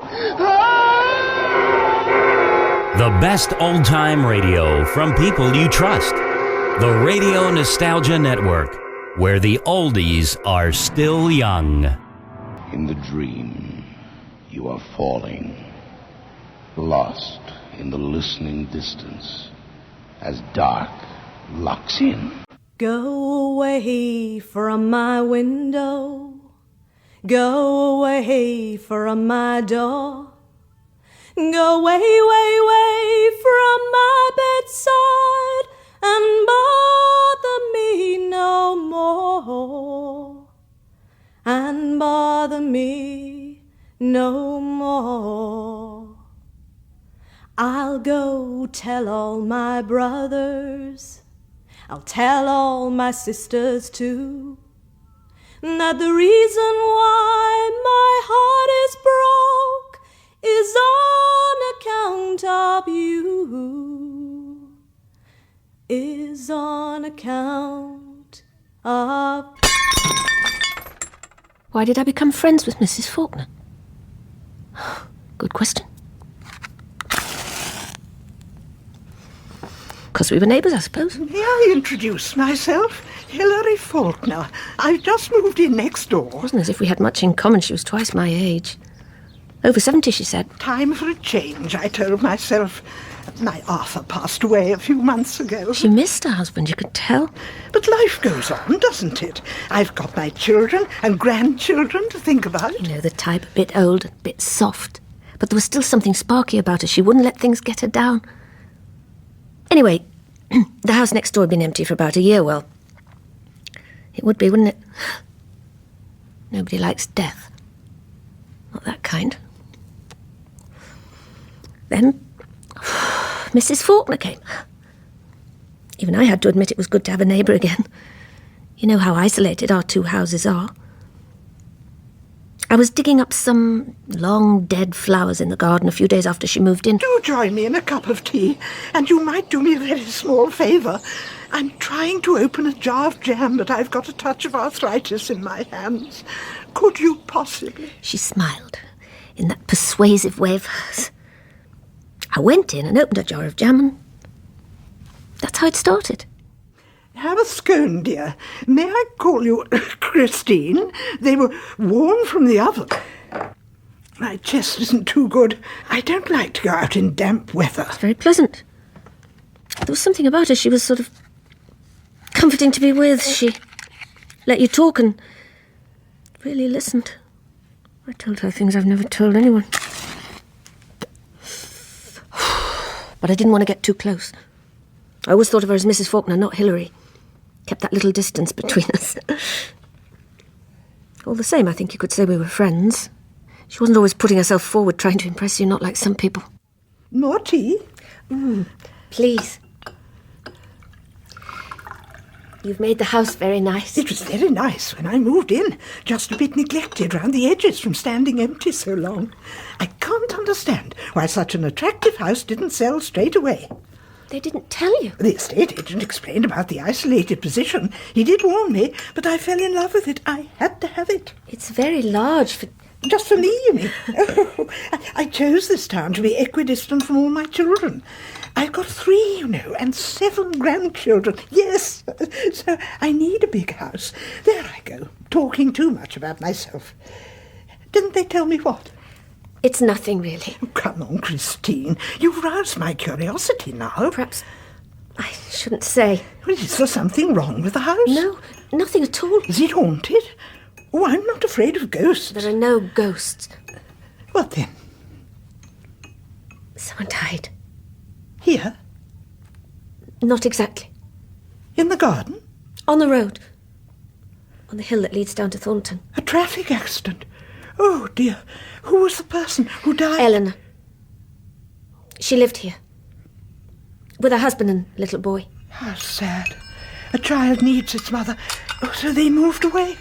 The best old-time radio from people you trust. The Radio Nostalgia Network, where the oldies are still young. In the dream, you are falling, lost in the listening distance, as dark locks in. Go away from my window, go away from my door. Go way, way, way from my bedside and bother me no more. And bother me no more. I'll go tell all my brothers, I'll tell all my sisters too, that the reason why my heart is broke is on account of you, is on account of... Why did I become friends with Mrs. Faulkner? Good question. Because we were neighbours, I suppose. May I introduce myself? Hilary Faulkner. I've just moved in next door. It wasn't as if we had much in common. She was twice my age. Over 70, she said. Time for a change, I told myself. My Arthur passed away a few months ago. She missed her husband, you could tell. But life goes on, doesn't it? I've got my children and grandchildren to think about. You know, the type, a bit old, a bit soft. But there was still something sparky about her. She wouldn't let things get her down. Anyway, the house next door had been empty for about a year. Well, it would be, wouldn't it? Nobody likes death. Not that kind. Then Mrs. Faulkner came. Even I had to admit it was good to have a neighbour again. You know how isolated our two houses are. I was digging up some long dead flowers in the garden a few days after she moved in. Do join me in a cup of tea, and you might do me a very small favour. I'm trying to open a jar of jam, but I've got a touch of arthritis in my hands. Could you possibly? She smiled in that persuasive way of hers. I went in and opened a jar of jam, and that's how it started. Have a scone, dear. May I call you Christine? They were warm from the oven. My chest isn't too good. I don't like to go out in damp weather. It's very pleasant. There was something about her. She was sort of comforting to be with. She let you talk and really listened. I told her things I've never told anyone. But I didn't want to get too close. I always thought of her as Mrs. Faulkner, not Hilary. Kept that little distance between us. All the same, I think you could say we were friends. She wasn't always putting herself forward, trying to impress you, not like some people. More tea? Please. You've made the house very nice. It was very nice when I moved in. Just a bit neglected round the edges from standing empty so long. I can't understand why such an attractive house didn't sell straight away. They didn't tell you? The estate agent explained about the isolated position. He did warn me, but I fell in love with it. I had to have it. It's very large for... Just for me, you mean? Oh, I chose this town to be equidistant from all my children. I've got 3, you know, and 7 grandchildren. Yes, so I need a big house. There I go, talking too much about myself. Didn't they tell me what? It's nothing, really. Oh, come on, Christine. You've roused my curiosity now. Perhaps I shouldn't say. Well, is there something wrong with the house? No, nothing at all. Is it haunted? Oh, I'm not afraid of ghosts. There are no ghosts. What then? Someone died. Here? Not exactly. In the garden? On the road. On the hill that leads down to Thornton. A traffic accident? Oh, dear. Who was the person who died? Eleanor. She lived here. With her husband and little boy. How sad. A child needs its mother. Oh, so they moved away.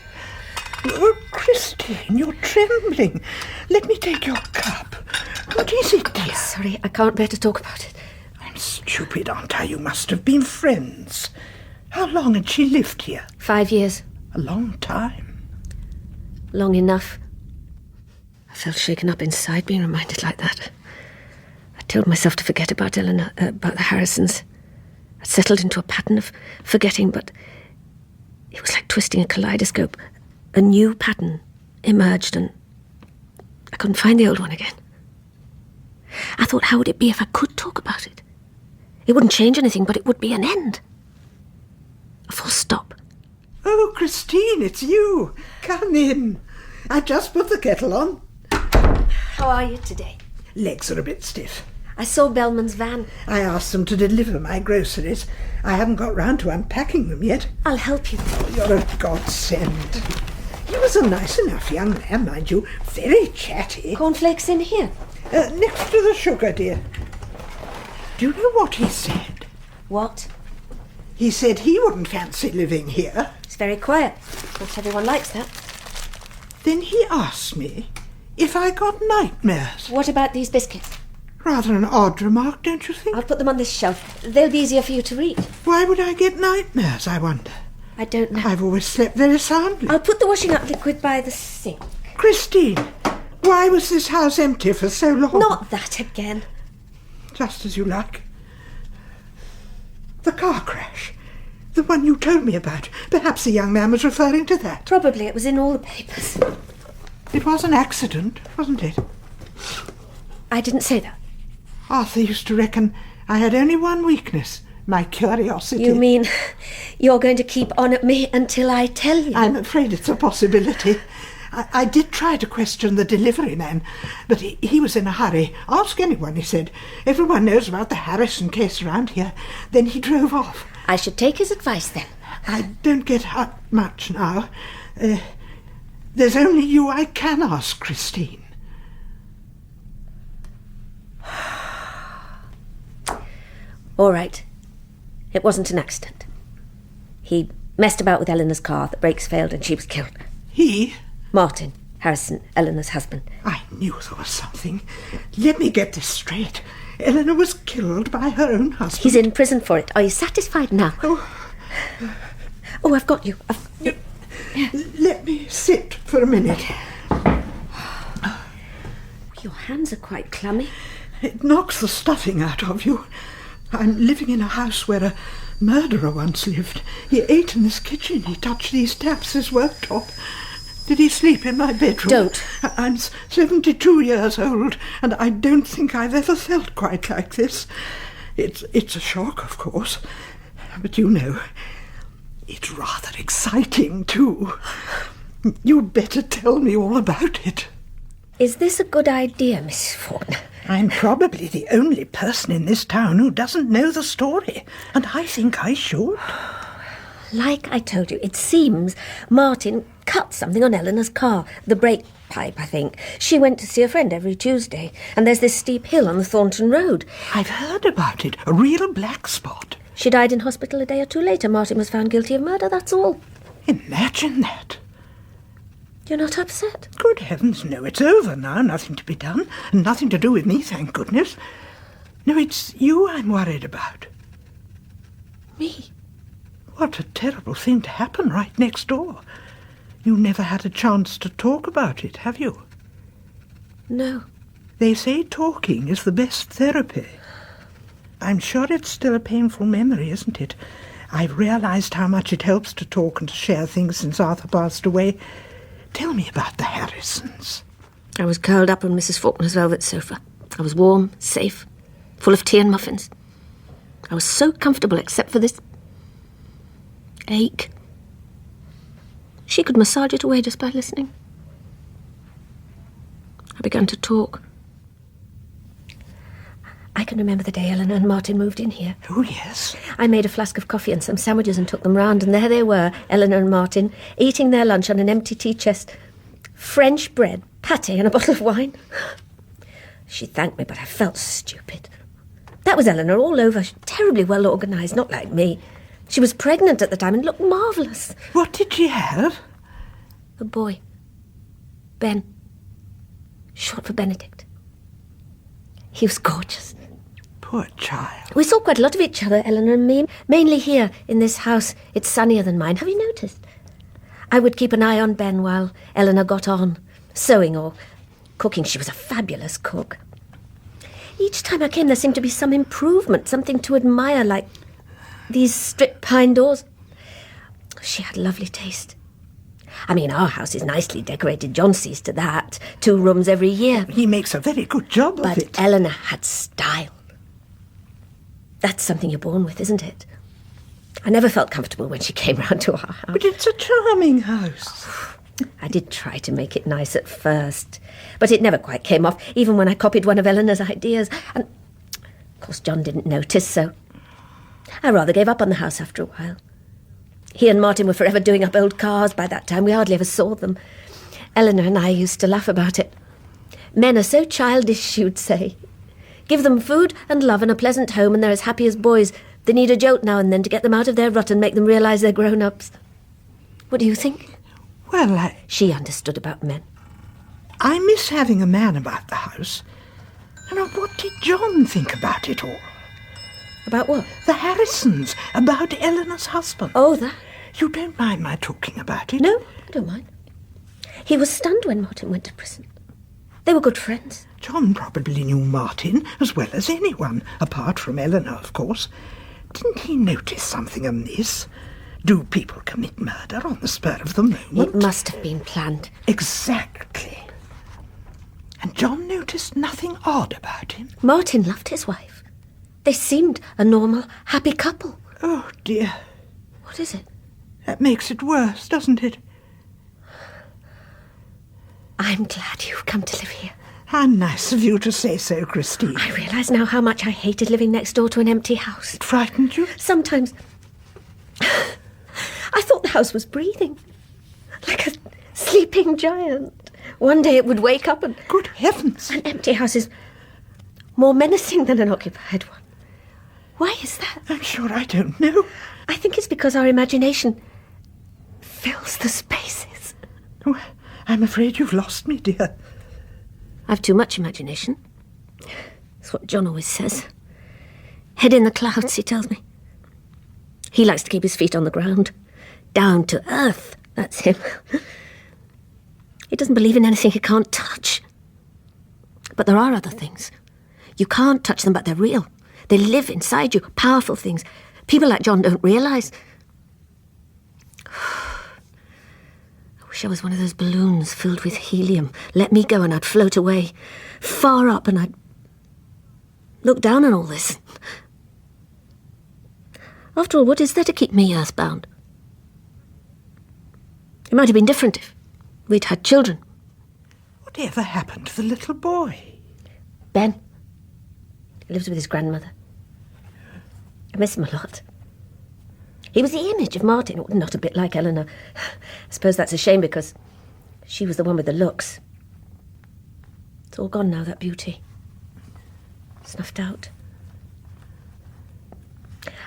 Oh, Christine, you're trembling. Let me take your cup. What is it, dear? Sorry, I can't bear to talk about it. I'm stupid, aren't I? You must have been friends. How long had she lived here? 5 years. A long time. Long enough. felt shaken up inside being reminded like that. I told myself to forget about Eleanor, about the Harrisons. I'd settled into a pattern of forgetting, but it was like twisting a kaleidoscope. A new pattern emerged and I couldn't find the old one again. I thought, how would it be if I could talk about it? It wouldn't change anything, but it would be an end. A full stop. Oh, Christine, it's you. Come in. I just put the kettle on. How are you today? Legs are a bit stiff. I saw Bellman's van. I asked them to deliver my groceries. I haven't got round to unpacking them yet. I'll help you. Oh, you're a godsend. He was a nice enough young man, mind you. Very chatty. Cornflakes in here. Next to the sugar, dear. Do you know what he said? What? He said he wouldn't fancy living here. It's very quiet. Not everyone likes that. Then he asked me if I got nightmares. What about these biscuits? Rather an odd remark, don't you think? I'll put them on this shelf. They'll be easier for you to read. Why would I get nightmares, I wonder? I don't know. I've always slept very soundly. I'll put the washing up liquid by the sink. Christine, why was this house empty for so long? Not that again. Just as you like. The car crash. The one you told me about. Perhaps the young man was referring to that. Probably. It was in all the papers. It was an accident, wasn't it? I didn't say that. Arthur used to reckon I had only one weakness, my curiosity. You mean you're going to keep on at me until I tell you? I'm afraid it's a possibility. I did try to question the delivery man, but he was in a hurry. Ask anyone, he said. Everyone knows about the Harrison case around here. Then he drove off. I should take his advice then. I don't get out much now. There's only you I can ask, Christine. All right. It wasn't an accident. He messed about with Eleanor's car, the brakes failed and she was killed. He? Martin Harrison, Eleanor's husband. I knew there was something. Let me get this straight. Eleanor was killed by her own husband. He's in prison for it. Are you satisfied now? Oh, I've got you. Let me sit for a minute. Your hands are quite clammy. It knocks the stuffing out of you. I'm living in a house where a murderer once lived. He ate in this kitchen. He touched these taps, this worktop. Did he sleep in my bedroom? Don't. I'm 72 years old, and I don't think I've ever felt quite like this. It's a shock, of course. But you know, it's rather exciting, too. You'd better tell me all about it. Is this a good idea, Mrs. Faulkner? I'm probably the only person in this town who doesn't know the story, and I think I should. Like I told you, it seems Martin cut something on Eleanor's car. The brake pipe, I think. She went to see a friend every Tuesday, and there's this steep hill on the Thornton Road. I've heard about it. A real black spot. She died in hospital a day or two later. Martin was found guilty of murder, that's all. Imagine that. You're not upset? Good heavens, no, it's over now. Nothing to be done. Nothing to do with me, thank goodness. No, it's you I'm worried about. Me? What a terrible thing to happen right next door. You never had a chance to talk about it, have you? No. They say talking is the best therapy. I'm sure it's still a painful memory, isn't it? I've realised how much it helps to talk and to share things since Arthur passed away. Tell me about the Harrisons. I was curled up on Mrs. Faulkner's velvet sofa. I was warm, safe, full of tea and muffins. I was so comfortable except for this ache. She could massage it away just by listening. I began to talk. I can remember the day Eleanor and Martin moved in here. Oh, yes. I made a flask of coffee and some sandwiches and took them round, and there they were, Eleanor and Martin, eating their lunch on an empty tea chest. French bread, pâté and a bottle of wine. She thanked me, but I felt stupid. That was Eleanor all over, terribly well organised, not like me. She was pregnant at the time and looked marvellous. What did she have? A boy. Ben. Short for Benedict. He was gorgeous. Poor child. We saw quite a lot of each other, Eleanor and me. Mainly here, in this house. It's sunnier than mine. Have you noticed? I would keep an eye on Ben while Eleanor got on, sewing or Cooking, she was a fabulous cook. Each time I came, there seemed to be some improvement, something to admire, like these strip pine doors. She had lovely taste. I mean, our house is nicely decorated. John sees to that. 2 rooms every year. He makes a very good job of it. But Eleanor had style. That's something you're born with, isn't it? I never felt comfortable when she came round to our house. But it's a charming house. I did try to make it nice at first, but it never quite came off, even when I copied one of Eleanor's ideas. And, of course, John didn't notice, so I rather gave up on the house after a while. He and Martin were forever doing up old cars. By that time, we hardly ever saw them. Eleanor and I used to laugh about it. Men are so childish, she would say. Give them food and love and a pleasant home, and they're as happy as boys. They need a jolt now and then to get them out of their rut and make them realise they're grown-ups. What do you think? Well, She understood about men. I miss having a man about the house. Now, what did John think about it all? About what? The Harrisons, about Eleanor's husband. Oh, that? You don't mind my talking about it? No, I don't mind. He was stunned when Martin went to prison. They were good friends. John probably knew Martin as well as anyone, apart from Eleanor, of course. Didn't he notice something amiss? Do people commit murder on the spur of the moment? It must have been planned. Exactly. And John noticed nothing odd about him. Martin loved his wife. They seemed a normal, happy couple. Oh, dear. What is it? That makes it worse, doesn't it? I'm glad you've come to live here. How nice of you to say so, Christine. I realise now how much I hated living next door to an empty house. It frightened you? Sometimes I thought the house was breathing, like a sleeping giant. One day it would wake up and... Good heavens. An empty house is more menacing than an occupied one. Why is that? I'm sure I don't know. I think it's because our imagination fills the spaces. Oh, I'm afraid you've lost me, dear. I've too much imagination. That's what John always says. Head in the clouds, he tells me. He likes to keep his feet on the ground. Down to earth, that's him. He doesn't believe in anything he can't touch. But there are other things. You can't touch them, but they're real. They live inside you, powerful things. People like John don't realise. I wish I was one of those balloons filled with helium. Let me go and I'd float away, far up, and I'd look down on all this. After all, what is there to keep me earthbound? It might have been different if we'd had children. Whatever happened to the little boy? Ben. He lives with his grandmother. I miss him a lot. He was the image of Martin, not a bit like Eleanor. I suppose that's a shame because she was the one with the looks. It's all gone now, that beauty. Snuffed out.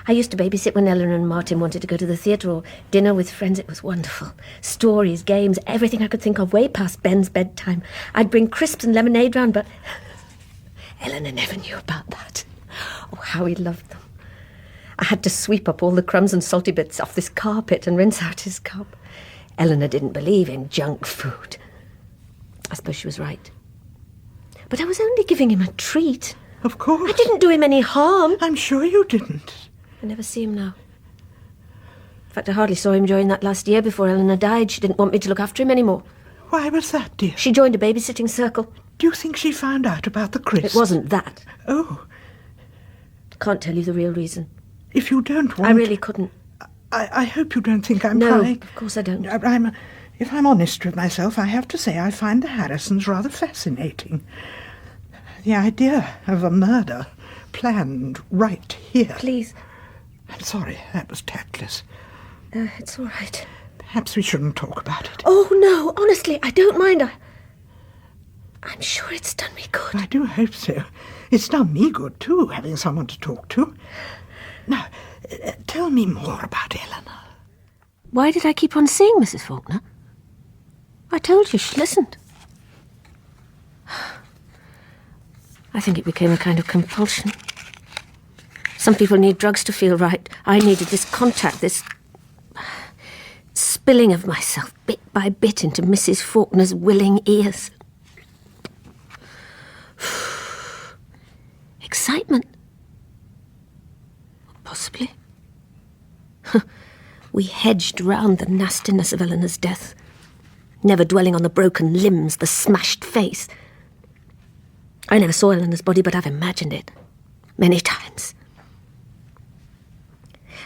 I used to babysit when Eleanor and Martin wanted to go to the theatre or dinner with friends. It was wonderful. Stories, games, everything I could think of, way past Ben's bedtime. I'd bring crisps and lemonade round, but Eleanor never knew about that. Oh, how he loved them. I had to sweep up all the crumbs and salty bits off this carpet and rinse out his cup. Eleanor didn't believe in junk food. I suppose she was right. But I was only giving him a treat. Of course. I didn't do him any harm. I'm sure you didn't. I never see him now. In fact, I hardly saw him during that last year before Eleanor died. She didn't want me to look after him anymore. Why was that, dear? She joined a babysitting circle. Do you think she found out about the crisps? It wasn't that. Oh. Can't tell you the real reason. If you don't want... I really couldn't. I hope you don't think I'm No, trying. of course I don't. If I'm honest with myself, I have to say I find the Harrisons rather fascinating. The idea of a murder planned right here. Please. I'm sorry, that was tactless. It's all right. Perhaps we shouldn't talk about it. Oh, no, honestly, I don't mind. I'm sure it's done me good. I do hope so. It's done me good, too, having someone to talk to. Now, tell me more about Eleanor. Why did I keep on seeing Mrs. Faulkner? I told you, she listened. I think it became a kind of compulsion. Some people need drugs to feel right. I needed this contact, this spilling of myself bit by bit into Mrs. Faulkner's willing ears. excitement. Possibly. We hedged round the nastiness of Eleanor's death, never dwelling on the broken limbs, the smashed face. I never saw Eleanor's body, but I've imagined it many times.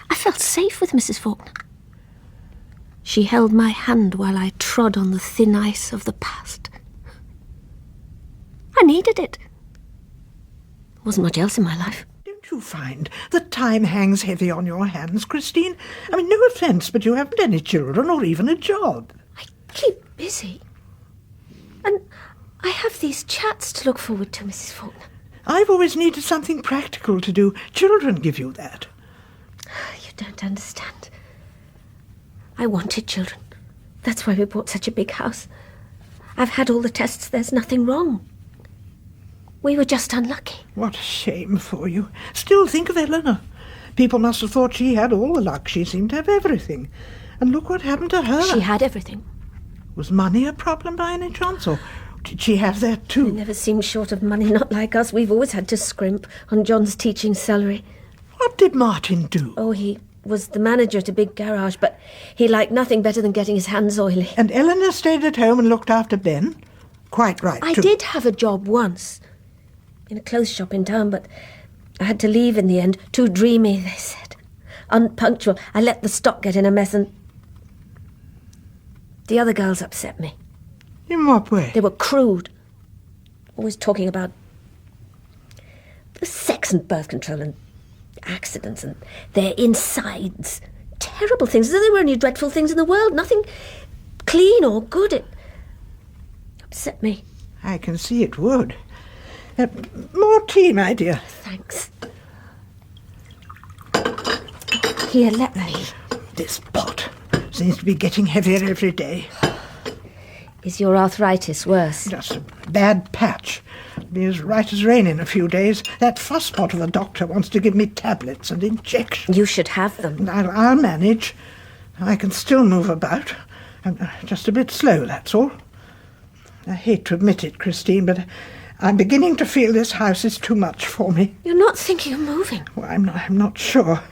I felt safe with Mrs. Faulkner. She held my hand while I trod on the thin ice of the past. I needed it. There wasn't much else in my life. Don't you find that time hangs heavy on your hands, Christine? I mean, no offence, but you haven't any children or even a job. I keep busy. And I have these chats to look forward to, Mrs. Faulkner. I've always needed something practical to do. Children give you that. You don't understand. I wanted children. That's why we bought such a big house. I've had all the tests. There's nothing wrong. We were just unlucky. What a shame for you. Still, think of Eleanor. People must have thought she had all the luck. She seemed to have everything. And look what happened to her. She had everything. Was money a problem by any chance, or did she have that too? We never seemed short of money, not like us. We've always had to scrimp on John's teaching salary. What did Martin do? Oh, he was the manager at a big garage, but he liked nothing better than getting his hands oily. And Eleanor stayed at home and looked after Ben? Quite right, I too. did have a job once, in a clothes shop in town, but I had to leave in the end. Too dreamy, they said. Unpunctual. I let the stock get in a mess, and the other girls upset me. In what way? They were crude. Always talking about sex and birth control and accidents and their insides. Terrible things, as though they were only dreadful things in the world. Nothing clean or good. It upset me. I can see it would. More tea, my dear. Thanks. Here, let me. This pot seems to be getting heavier every day. Is your arthritis worse? Just a bad patch. It'll be as right as rain in a few days. That fusspot of a doctor wants to give me tablets and injections. You should have them. I'll manage. I can still move about. I'm just a bit slow, that's all. I hate to admit it, Christine, but I'm beginning to feel this house is too much for me. You're not thinking of moving? Well, I'm not sure.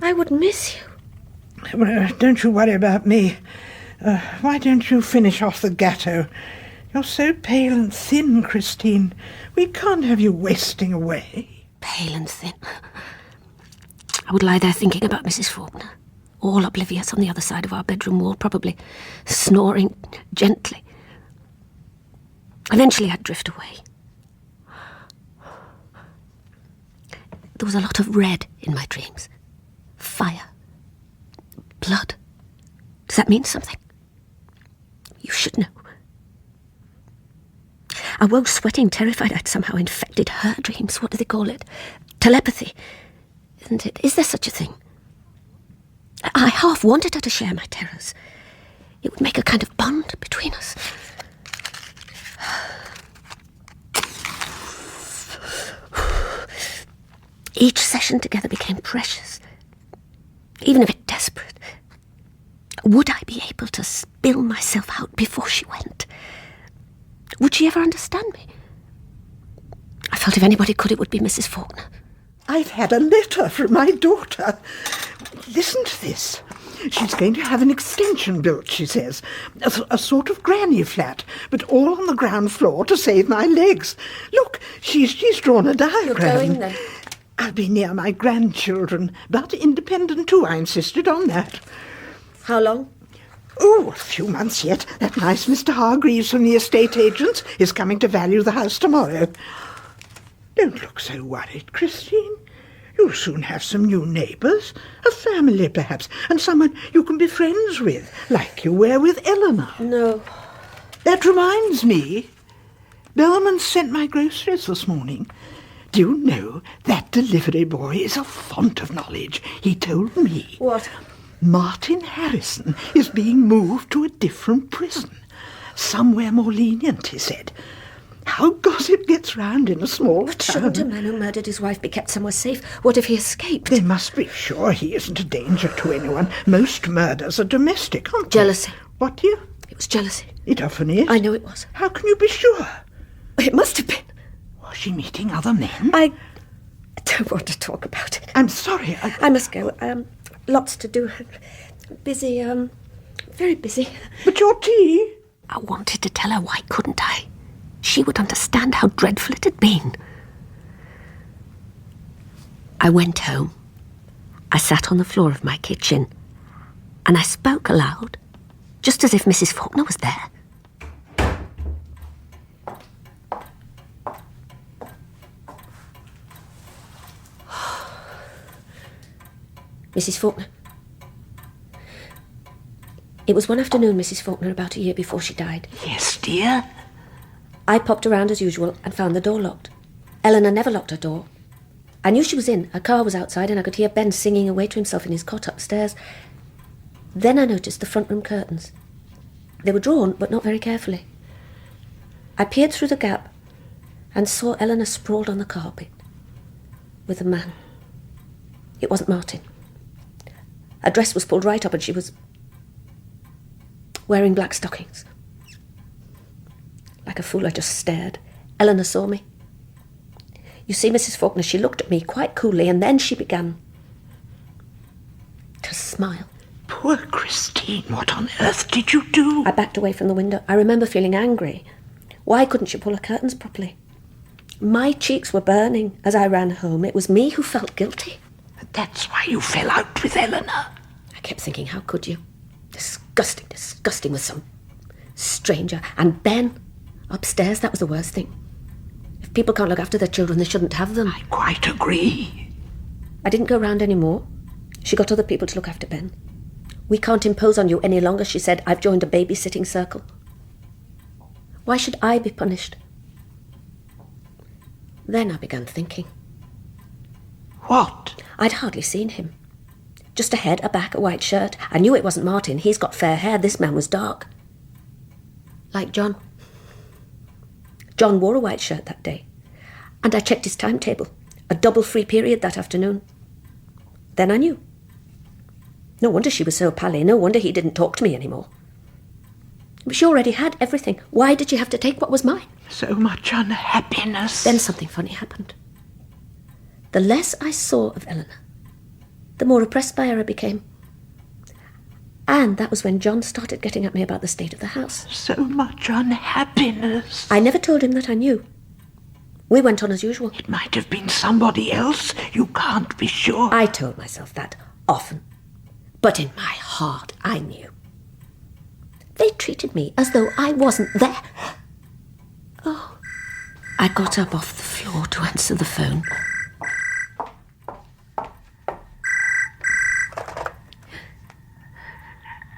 I would miss you. Well, don't you worry about me. Why don't you finish off the gatto? You're so pale and thin, Christine. We can't have you wasting away. Pale and thin. I would lie there thinking about Mrs. Faulkner, all oblivious on the other side of our bedroom wall, probably snoring gently. Eventually I'd drift away. There was a lot of red in my dreams. Fire. Blood. Does that mean something? You should know. I woke sweating, terrified I'd somehow infected her dreams. What do they call it? Telepathy. Isn't it? Is there such a thing? I half wanted her to share my terrors. It would make a kind of bond between us. Each session together became precious, even a bit desperate. Would I be able to spill myself out before she went? Would she ever understand me? I felt if anybody could, it would be Mrs. Faulkner. I've had a letter from my daughter. Listen to this. She's going to have an extension built, she says. A sort of granny flat, but all on the ground floor to save my legs. Look, she's drawn a diagram. You're going then? I'll be near my grandchildren, but independent too. I insisted on that. How long? Oh, a few months yet. That nice Mr. Hargreaves from the estate agents is coming to value the house tomorrow. Don't look so worried, Christine. You'll soon have some new neighbours, a family perhaps, and someone you can be friends with, like you were with Eleanor. No. That reminds me. Bellman sent my groceries this morning. Do you know, that delivery boy is a font of knowledge. He told me. What? Martin Harrison is being moved to a different prison. Somewhere more lenient, he said. How gossip gets round in a small But town. shouldn't a man who murdered his wife be kept somewhere safe? What if he escaped? They must be sure he isn't a danger to anyone. Most murders are domestic, aren't they? Jealousy. What, dear? It was jealousy. It often is. I know it was. How can you be sure? It must have been. Was she meeting other men? I don't want to talk about it. I'm sorry. I must go. Lots to do. Busy, very busy. But your tea? I wanted to tell her, why couldn't I? She would understand how dreadful it had been. I went home. I sat on the floor of my kitchen, and I spoke aloud, just as if Mrs. Faulkner was there. Mrs. Faulkner. It was one afternoon, Mrs. Faulkner, about a year before she died. Yes, dear? I popped around as usual and found the door locked. Eleanor never locked her door. I knew she was in. Her car was outside and I could hear Ben singing away to himself in his cot upstairs. Then I noticed the front room curtains. They were drawn, but not very carefully. I peered through the gap and saw Eleanor sprawled on the carpet with a man. It wasn't Martin. Her dress was pulled right up and she was wearing black stockings. Like a fool, I just stared. Eleanor saw me. You see, Mrs. Faulkner, she looked at me quite coolly and then she began to smile. Poor Christine, what on earth did you do? I backed away from the window. I remember feeling angry. Why couldn't she pull her curtains properly? My cheeks were burning as I ran home. It was me who felt guilty. That's why you fell out with Eleanor. I kept thinking, how could you? Disgusting, disgusting with some stranger. And Ben, upstairs, that was the worst thing. If people can't look after their children, they shouldn't have them. I quite agree. I didn't go round any more. She got other people to look after Ben. We can't impose on you any longer, she said. I've joined a babysitting circle. Why should I be punished? Then I began thinking. What? I'd hardly seen him. Just a head, a back, a white shirt. I knew it wasn't Martin. He's got fair hair. This man was dark. Like John. John wore a white shirt that day. And I checked his timetable. A double free period that afternoon. Then I knew. No wonder she was so pally. No wonder he didn't talk to me anymore. But she already had everything. Why did she have to take what was mine? So much unhappiness. Then something funny happened. The less I saw of Eleanor, the more oppressed by her I became. And that was when John started getting at me about the state of the house. So much unhappiness. I never told him that I knew. We went on as usual. It might have been somebody else. You can't be sure. I told myself that often. But in my heart, I knew. They treated me as though I wasn't there. Oh. I got up off the floor to answer the phone.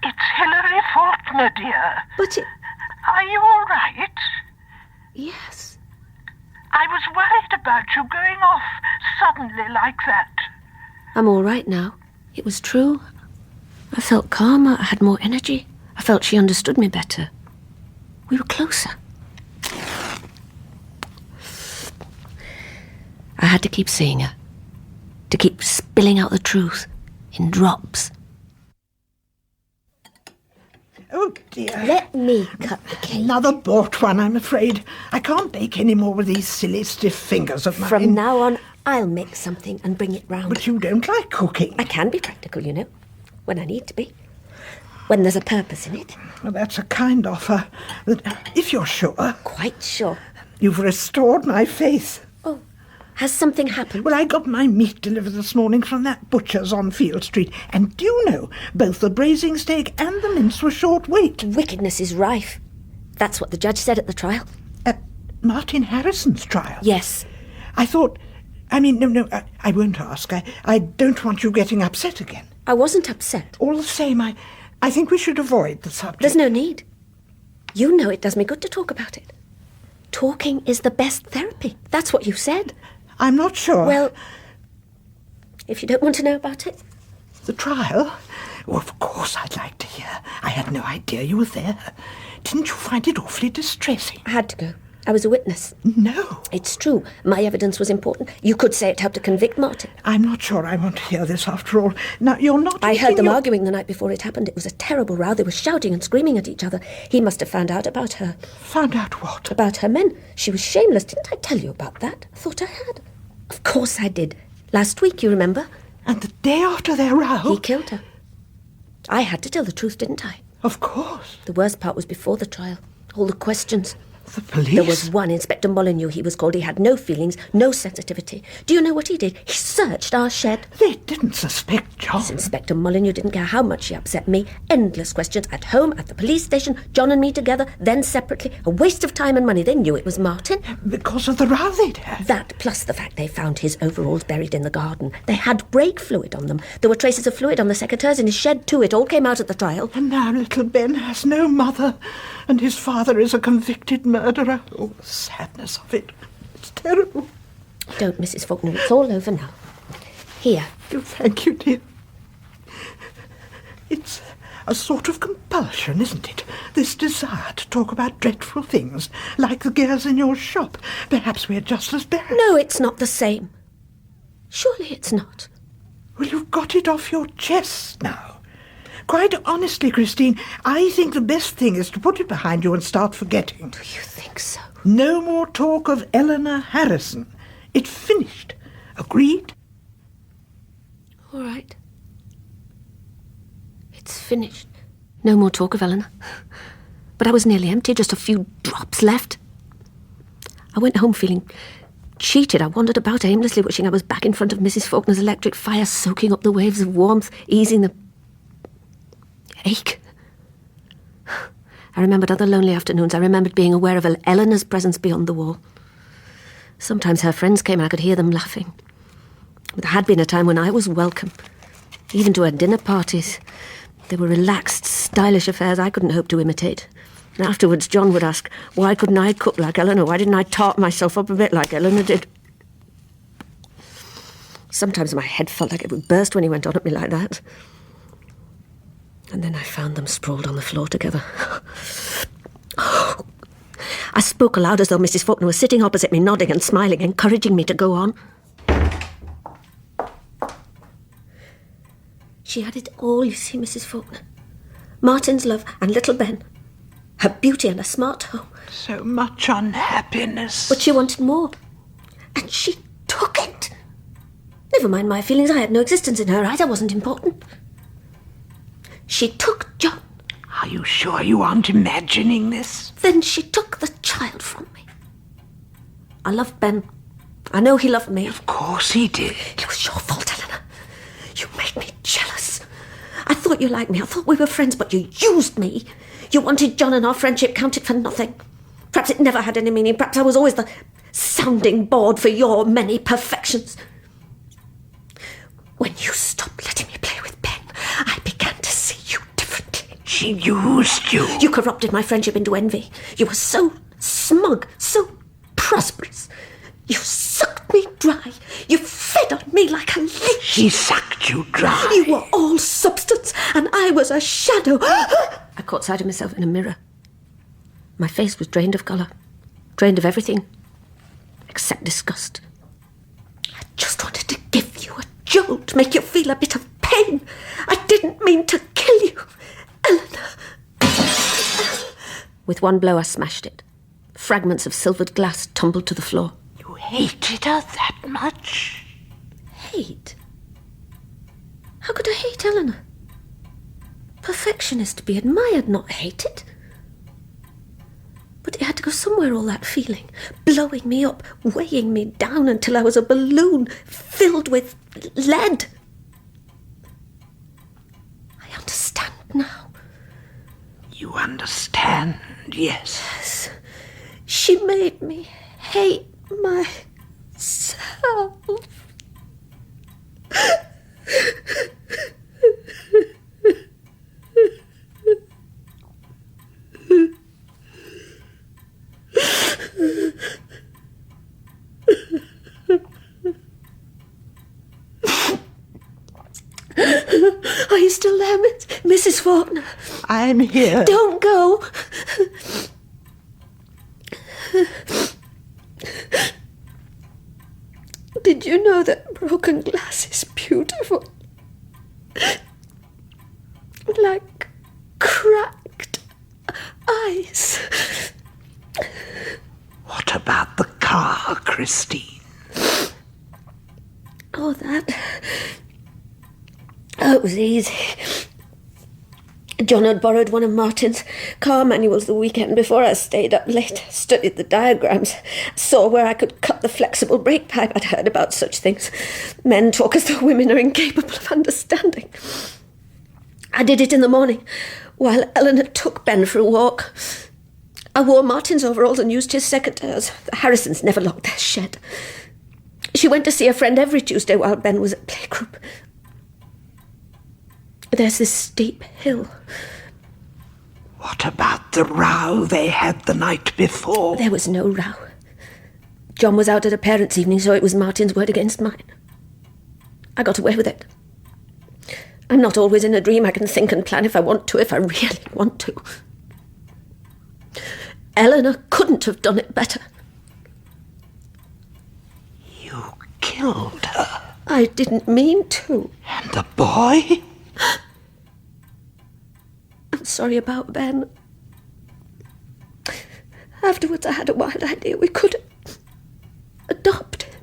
It's Hilary Faulkner, dear. But it... Are you all right? Yes. I was worried about you going off suddenly like that. I'm all right now. It was true. I felt calmer. I had more energy. I felt she understood me better. We were closer. I had to keep seeing her. To keep spilling out the truth in drops. Oh, dear. Let me cut the cake. Another bought one, I'm afraid. I can't bake any more with these silly stiff fingers of mine. From now on, I'll make something and bring it round. But you don't like cooking. I can be practical, you know, when I need to be. When there's a purpose in it. Well, that's a kind offer. But if you're sure, Quite sure. you've restored my faith. Oh, has something happened? Well, I got my meat delivered this morning from that butcher's on Field Street. And do you know, both the braising steak and the mince were short weight. Wickedness is rife. That's what the judge said at the trial. At Martin Harrison's trial? Yes. I thought... No, I won't ask. I don't want you getting upset again. I wasn't upset. All the same, I think we should avoid the subject. There's no need. You know it does me good to talk about it. Talking is the best therapy. That's what you said. I'm not sure. Well, if you don't want to know about it. The trial? Oh, of course I'd like to hear. I had no idea you were there. Didn't you find it awfully distressing? I had to go. I was a witness. No. It's true. My evidence was important. You could say it helped to convict Martin. I'm not sure I want to hear this after all. Now, you're not... I heard them arguing the night before it happened. It was a terrible row. They were shouting and screaming at each other. He must have found out about her. Found out what? About her men. She was shameless. Didn't I tell you about that? I thought I had. Of course I did. Last week, you remember? And the day after their row? He killed her. I had to tell the truth, didn't I? Of course. The worst part was before the trial. All the questions. The police? There was one, Inspector Molyneux, he was called. He had no feelings, no sensitivity. Do you know what he did? He searched our shed. They didn't suspect John. This Inspector Molyneux didn't care how much he upset me. Endless questions. At home, at the police station, John and me together, then separately. A waste of time and money. They knew it was Martin. Because of the row they'd had. That, plus the fact they found his overalls buried in the garden. They had brake fluid on them. There were traces of fluid on the secateurs in his shed too. It all came out at the trial. And now little Ben has no mother, and his father is a convicted murderer. Oh, the sadness of it. It's terrible. Don't, Mrs. Faulkner. It's all over now. Here. Oh, thank you, dear. It's a sort of compulsion, isn't it? This desire to talk about dreadful things, like the girls in your shop. Perhaps we're just as bad. No, it's not the same. Surely it's not. Well, you've got it off your chest now. Quite honestly, Christine, I think the best thing is to put it behind you and start forgetting. Do you think so? No more talk of Eleanor Harrison. It finished. Agreed? All right. It's finished. No more talk of Eleanor. But I was nearly empty, just a few drops left. I went home feeling cheated. I wandered about aimlessly, wishing I was back in front of Mrs. Faulkner's electric fire, soaking up the waves of warmth, easing the ache. I remembered other lonely afternoons. I remembered being aware of Eleanor's presence beyond the wall. Sometimes her friends came and I could hear them laughing. But there had been a time when I was welcome, even to her dinner parties. They were relaxed, stylish affairs I couldn't hope to imitate. And afterwards John would ask, why couldn't I cook like Eleanor? Why didn't I tart myself up a bit like Eleanor did? Sometimes my head felt like it would burst when he went on at me like that. And then I found them sprawled on the floor together. I spoke aloud as though Mrs. Faulkner was sitting opposite me, nodding and smiling, encouraging me to go on. She had it all, you see, Mrs. Faulkner. Martin's love and little Ben. Her beauty and a smart home. So much unhappiness. But she wanted more. And she took it. Never mind my feelings. I had no existence in her eyes. I wasn't important. She took John. Are you sure you aren't imagining this? Then she took the child from me. I loved Ben. I know he loved me. Of course he did. It was your fault, Eleanor. You made me jealous. I thought you liked me. I thought we were friends, but you used me. You wanted John and our friendship counted for nothing. Perhaps it never had any meaning. Perhaps I was always the sounding board for your many perfections. When you stopped letting me play with Ben, I began to see you differently. She used you. You corrupted my friendship into envy. You were so smug, so prosperous. You sucked me dry. You fed on me like a leech. She sucked you dry. You were all substance, and I was a shadow. I caught sight of myself in a mirror. My face was drained of colour, drained of everything, except disgust. I just wanted to give you a jolt, make you feel a bit of pain. I didn't mean to kill you, Eleanor. With one blow I smashed it. Fragments of silvered glass tumbled to the floor. You hated her that much? Hate? How could I hate Eleanor? Perfection is to be admired, not hated. But it had to go somewhere, all that feeling, blowing me up, weighing me down until I was a balloon filled with lead. I understand now. You understand, yes. Yes. She made me hate myself. Are you still there, Mrs. Faulkner? I'm here. Don't go. Did you know that broken glass is beautiful? Like cracked ice. What about the car, Christine? Oh, that. Oh, it was easy. John had borrowed one of Martin's car manuals the weekend before I stayed up late. Studied the diagrams. Saw where I could cut the flexible brake pipe. I'd heard about such things. Men talk as though women are incapable of understanding. I did it in the morning, while Eleanor took Ben for a walk. I wore Martin's overalls and used his secateurs. The Harrisons never locked their shed. She went to see a friend every Tuesday while Ben was at playgroup. There's this steep hill. What about the row they had the night before? There was no row. John was out at a parents' evening, so it was Martin's word against mine. I got away with it. I'm not always in a dream. I can think and plan if I want to, if I really want to. Eleanor couldn't have done it better. You killed her. I didn't mean to. And the boy? I'm sorry about Ben. Afterwards, I had a wild idea. We could adopt him.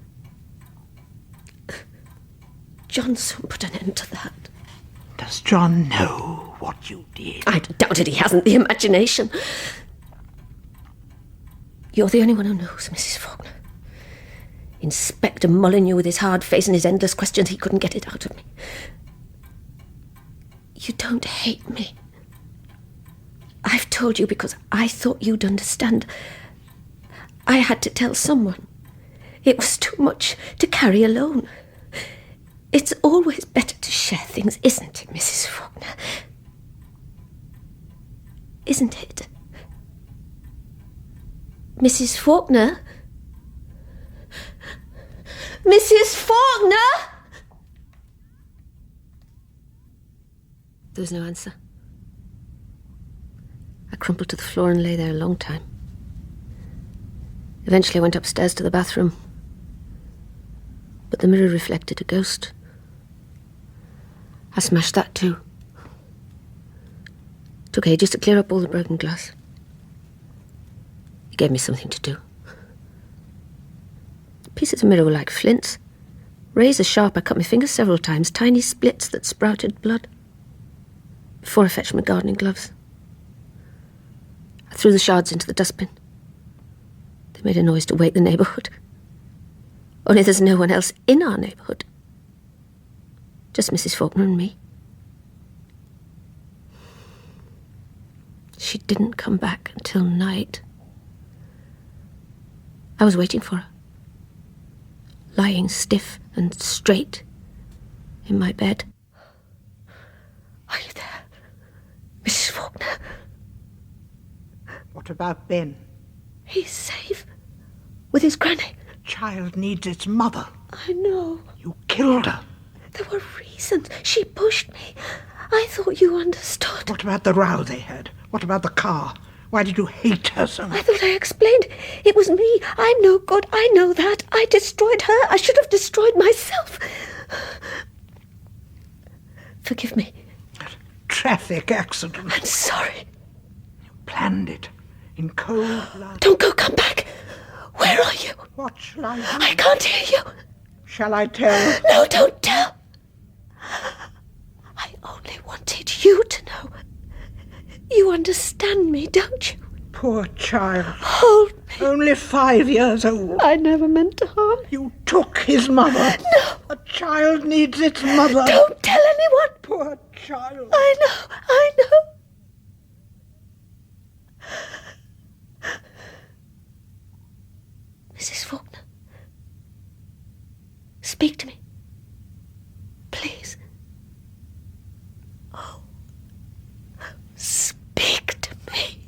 John soon put an end to that. Does John know what you did? I doubt it. He hasn't the imagination. You're the only one who knows, Mrs. Faulkner. Inspector Molyneux, with his hard face and his endless questions, he couldn't get it out of me. You don't hate me. I've told you because I thought you'd understand. I had to tell someone. It was too much to carry alone. It's always better to share things, isn't it, Mrs. Faulkner? Isn't it? Mrs. Faulkner? Mrs. Faulkner! There was no answer. I crumpled to the floor and lay there a long time. Eventually I went upstairs to the bathroom. But the mirror reflected a ghost. I smashed that too. Took ages to clear up all the broken glass. It gave me something to do. The pieces of mirror were like flints. Razor sharp, I cut my fingers several times, tiny splits that sprouted blood. Before I fetched my gardening gloves. I threw the shards into the dustbin. They made a noise to wake the neighbourhood. Only there's no one else in our neighbourhood. Just Mrs. Faulkner and me. She didn't come back until night. I was waiting for her, lying stiff and straight in my bed. Are you there, Mrs. Faulkner? What about Ben? He's safe with his granny. The child needs its mother. I know. You killed her. There were reasons. She pushed me. I thought you understood. What about the row they had? What about the car? Why did you hate her so much? I thought I explained. It was me. I'm no good. I know that. I destroyed her. I should have destroyed myself. Forgive me. That traffic accident. I'm sorry. You planned it in cold blood. Don't go. Come back. Where are you? What shall I do? I can't hear you. Shall I tell? No, don't tell. I only wanted you to know. You understand me, don't you? Poor child. Hold me. Only 5 years old. I never meant to harm you. You took his mother. No. A child needs its mother. Don't tell anyone. Poor child. I know. Mrs. Faulkner, speak to me. Please. Oh, speak to me.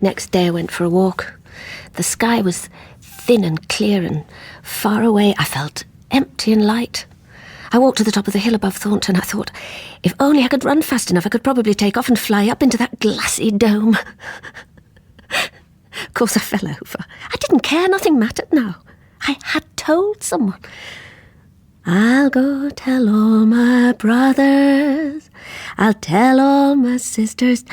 Next day I went for a walk. The sky was thin and clear and far away. I felt empty and light. I walked to the top of the hill above Thornton. I thought, if only I could run fast enough, I could probably take off and fly up into that glassy dome. Of course I fell over. I didn't care, nothing mattered now. I had told someone. I'll go tell all my brothers. I'll tell all my sisters.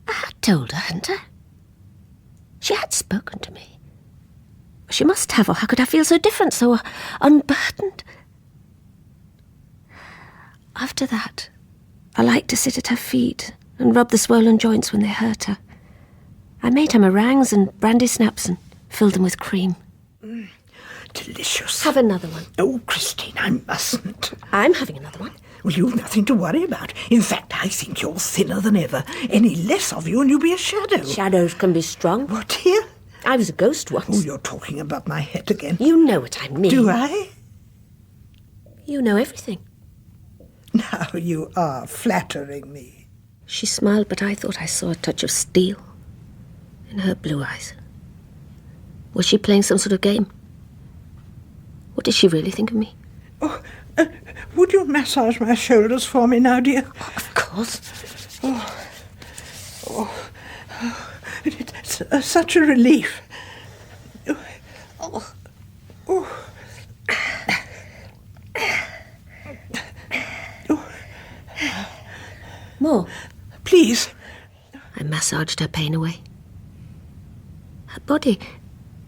I had told her, hadn't I? She had spoken to me. She must have, or how could I feel so different, so unburdened? After that, I liked to sit at her feet and rub the swollen joints when they hurt her. I made her meringues and brandy snaps and filled them with cream. Delicious. Have another one. Oh, Christine, I mustn't. I'm having another one. Well, you've nothing to worry about. In fact, I think you're thinner than ever. Any less of you and you'll be a shadow. Shadows can be strong. What, dear? I was a ghost once. Oh, you're talking about my head again. You know what I mean. Do I? You know everything. Now you are flattering me. She smiled, but I thought I saw a touch of steel in her blue eyes. Was she playing some sort of game? What did she really think of me? Oh, would you massage my shoulders for me now, dear? Of course. It's such a relief. More? Please. I massaged her pain away. Her body,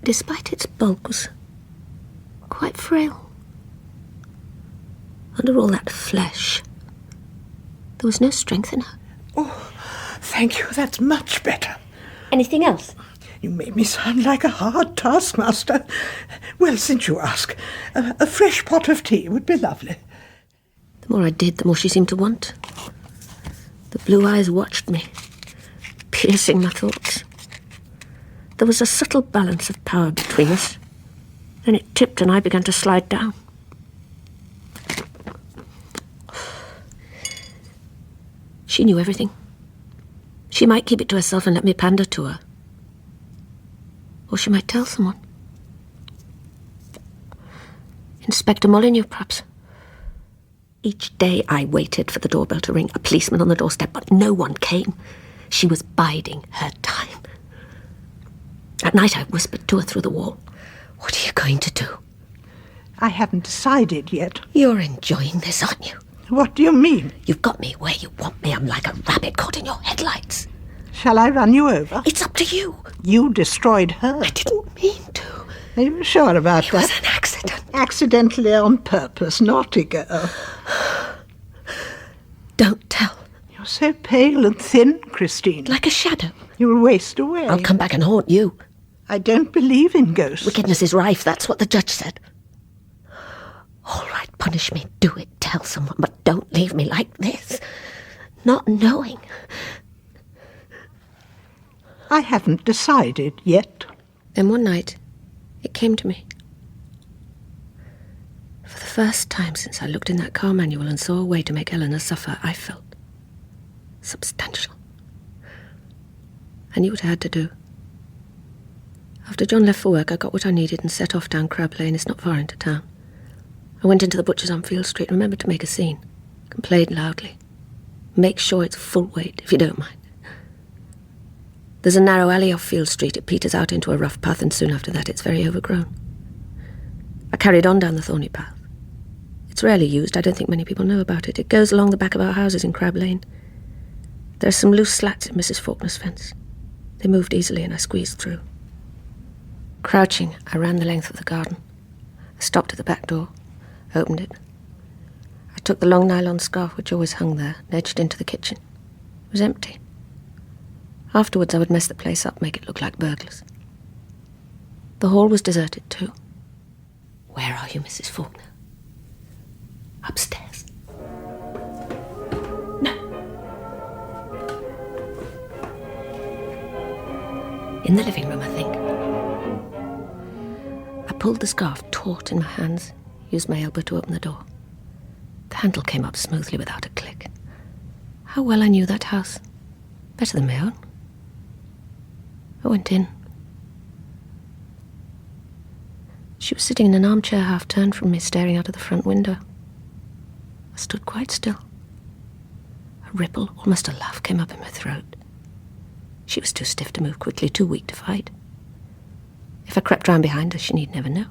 despite its bulk, was quite frail. Under all that flesh, there was no strength in her. Oh, thank you. That's much better. Anything else? You made me sound like a hard taskmaster. Well, since you ask, a fresh pot of tea would be lovely. The more I did, the more she seemed to want. The blue eyes watched me, piercing my thoughts. There was a subtle balance of power between us. Then it tipped and I began to slide down. She knew everything. She might keep it to herself and let me pander to her. Or she might tell someone. Inspector Molyneux, perhaps. Each day I waited for the doorbell to ring, a policeman on the doorstep, but no one came. She was biding her time. At night I whispered to her through the wall, "What are you going to do?" I haven't decided yet. You're enjoying this, aren't you? What do you mean? You've got me where you want me. I'm like a rabbit caught in your headlights. Shall I run you over? It's up to you. You destroyed her. I didn't mean to. Are you sure about It that? was an accident. Accidentally on purpose, naughty girl. Don't tell. You're so pale and thin, Christine. Like a shadow. You'll waste away. I'll come back and haunt you. I don't believe in ghosts. Wickedness is rife, that's what the judge said. All right, punish me, do it, tell someone, but don't leave me like this. Not knowing. I haven't decided yet. Then one night, it came to me. For the first time since I looked in that car manual and saw a way to make Eleanor suffer, I felt substantial. I knew what I had to do. After John left for work, I got what I needed and set off down Crab Lane. It's not far into town. I went into the butcher's on Field Street. Remember to make a scene. Complain loudly. Make sure it's full weight, if you don't mind. There's a narrow alley off Field Street. It peters out into a rough path, and soon after that it's very overgrown. I carried on down the thorny path. It's rarely used. I don't think many people know about it. It goes along the back of our houses in Crab Lane. There are some loose slats in Mrs. Faulkner's fence. They moved easily and I squeezed through. Crouching, I ran the length of the garden. I stopped at the back door, opened it. I took the long nylon scarf which always hung there and edged into the kitchen. It was empty. Afterwards I would mess the place up, make it look like burglars. The hall was deserted too. Where are you, Mrs. Faulkner? Upstairs. No. In the living room, I think. I pulled the scarf taut in my hands, used my elbow to open the door. The handle came up smoothly without a click. How well I knew that house. Better than my own. I went in. She was sitting in an armchair half turned from me, staring out of the front window. I stood quite still. A ripple, almost a laugh, came up in my throat. She was too stiff to move quickly, too weak to fight. If I crept round behind her, she need never know.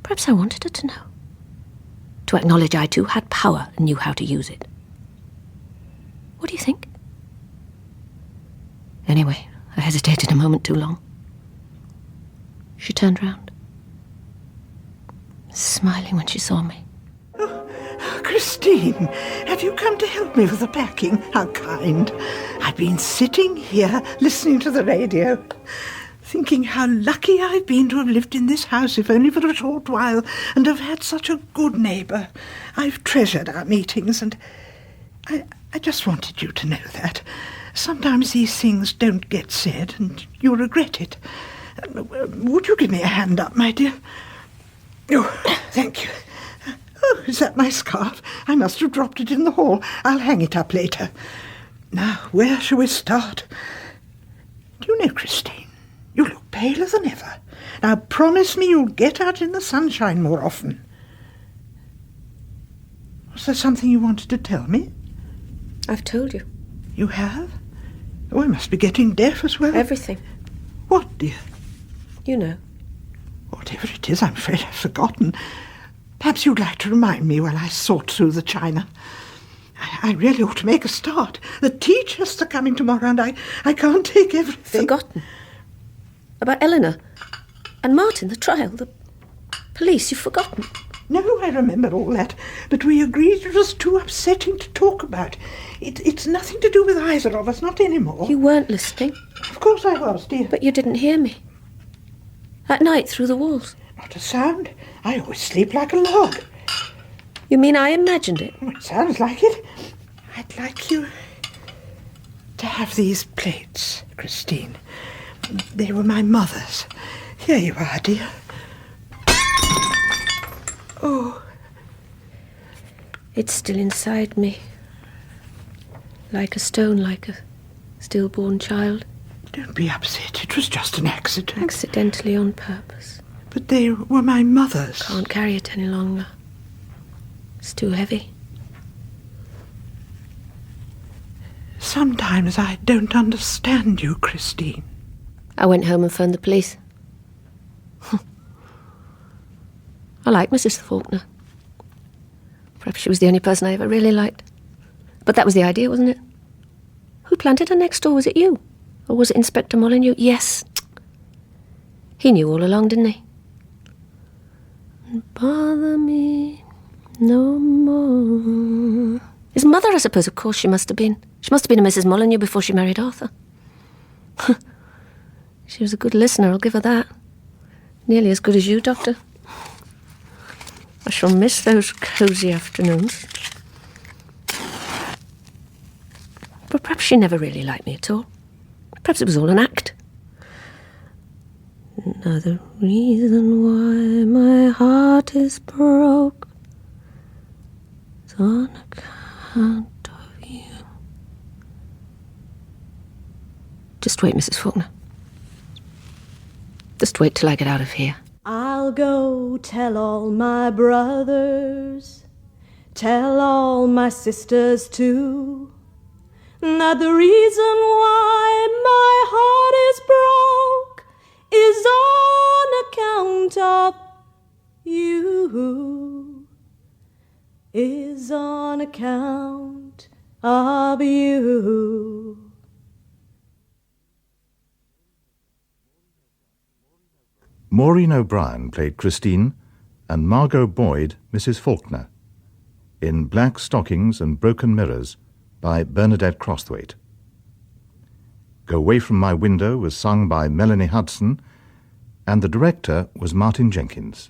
Perhaps I wanted her to know. To acknowledge I too had power and knew how to use it. What do you think? Anyway, I hesitated a moment too long. She turned round, smiling when she saw me. Christine, have you come to help me with the packing? How kind. I've been sitting here listening to the radio, thinking how lucky I've been to have lived in this house, if only for a short while, and have had such a good neighbour. I've treasured our meetings, and I just wanted you to know that. Sometimes these things don't get said, and you'll regret it. Would you give me a hand up, my dear? Oh, thank you. Oh, is that my scarf? I must have dropped it in the hall. I'll hang it up later. Now, where shall we start? Do you know, Christine, you look paler than ever. Now, promise me you'll get out in the sunshine more often. Was there something you wanted to tell me? I've told you. You have? Oh, I must be getting deaf as well. Everything. What, dear? You know. Whatever it is, I'm afraid I've forgotten. Perhaps you'd like to remind me while I sort through the china. I really ought to make a start. The teachers are coming tomorrow, and I can't take everything. Forgotten? About Eleanor? And Martin, the trial, the police, you've forgotten? No, I remember all that, but we agreed it was too upsetting to talk about. It's nothing to do with either of us, not anymore. You weren't listening. Of course I was, dear. But you didn't hear me. At night, through the walls. Not a sound. I always sleep like a log. You mean I imagined it? Oh, it sounds like it. I'd like you to have these plates, Christine. They were my mother's. Here you are, dear. Oh. It's still inside me. Like a stone, like a stillborn child. Don't be upset. It was just an accident. Accidentally on purpose. But they were my mother's. Can't carry it any longer. It's too heavy. Sometimes I don't understand you, Christine. I went home and phoned the police. I like Mrs. Faulkner. Perhaps she was the only person I ever really liked. But that was the idea, wasn't it? Who planted her next door? Was it you? Or was it Inspector Molyneux? Yes. He knew all along, didn't he? Bother me no more. His mother, I suppose, of course she must have been. She must have been a Mrs. Molyneux before she married Arthur. She was a good listener, I'll give her that. Nearly as good as you, Doctor. I shall miss those cosy afternoons. But perhaps she never really liked me at all. Perhaps it was all an act. Another reason why my heart is broke is on account of you. Just wait, Mrs. Faulkner. Just wait till I get out of here. I'll go tell all my brothers, tell all my sisters too, that the reason why my heart is broke is on account of you, is on account of you. Maureen O'Brien played Christine and Margot Boyd Mrs. Faulkner in Black Stockings and Broken Mirrors by Bernadette Crosthwaite. Go Away From My Window was sung by Melanie Hudson, and the director was Martin Jenkins.